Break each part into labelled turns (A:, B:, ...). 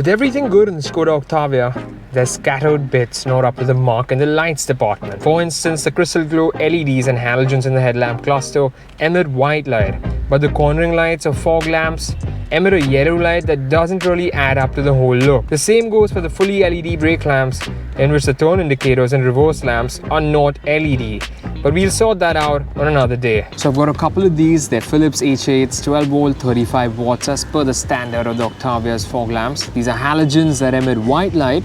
A: With everything good in the Skoda Octavia, there's scattered bits not up to the mark in the lights department. For instance, the crystal glow LEDs and halogens in the headlamp cluster emit white light, but the cornering lights or fog lamps emit a yellow light that doesn't really add up to the whole look. The same goes for the fully LED brake lamps, in which the turn indicators and reverse lamps are not LED. But we'll sort that out on another day. So I've got a couple of these. They're Philips H8s, 12 volt, 35 watts as per the standard of the Octavia's fog lamps. These are halogens that emit white light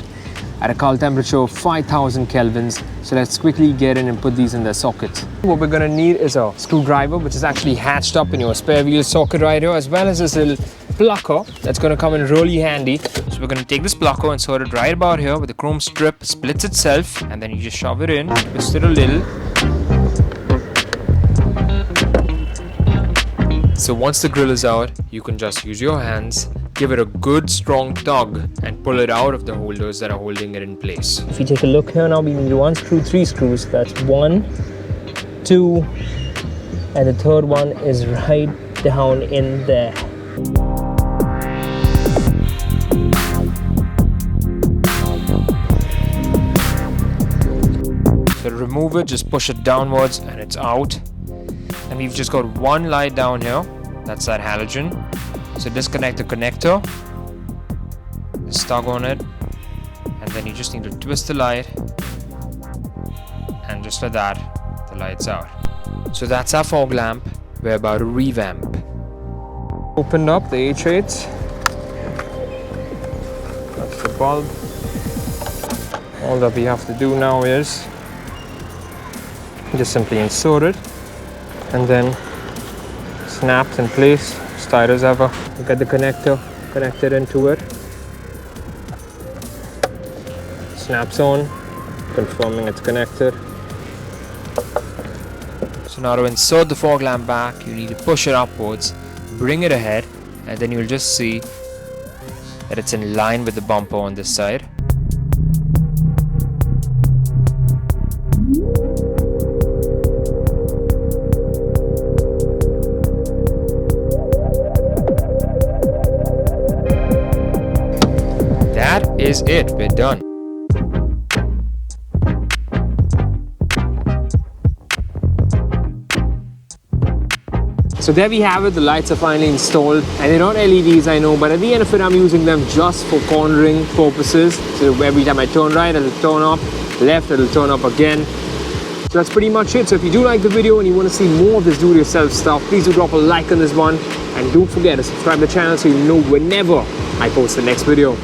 A: at a color temperature of 5000 kelvins. So let's quickly get in and put these in their sockets. What we're gonna need is a screwdriver, which is actually hatched up in your spare wheel socket right here, as well as this little plucker that's gonna come in really handy. So we're gonna take this plucker, insert it right about here with the chrome strip, splits itself, and then you just shove it in, twist it a little. So once the grill is out, you can just use your hands, give it a good strong tug and pull it out of the holders that are holding it in place. If you take a look here now, we need 1 screw, 3 screws. That's 1, 2, and the third one is right down in there. So to remove it, just push it downwards and it's out. And we've just got one light down here, that's that halogen. So disconnect the connector, just tug on it, and then you just need to twist the light, and just like that, the light's out. So that's our fog lamp. We're about to revamp. Opened up the H8s. That's the bulb. All that we have to do now is just simply insert it, and then snaps in place, as tight as ever. You get the connector connected into it. Snaps on, confirming it's connected. So now to insert the fog lamp back, you need to push it upwards, bring it ahead, and then you'll just see that it's in line with the bumper on this side. That is it, we're done. So there we have it, the lights are finally installed, and they're not LEDs, I know, but at the end of it I'm using them just for cornering purposes. So every time I turn right, it'll turn up, left, it'll turn up again. So that's pretty much it. So if you do like the video and you want to see more of this do-it-yourself stuff, please do drop a like on this one, and don't forget to subscribe to the channel so you know whenever I post the next video.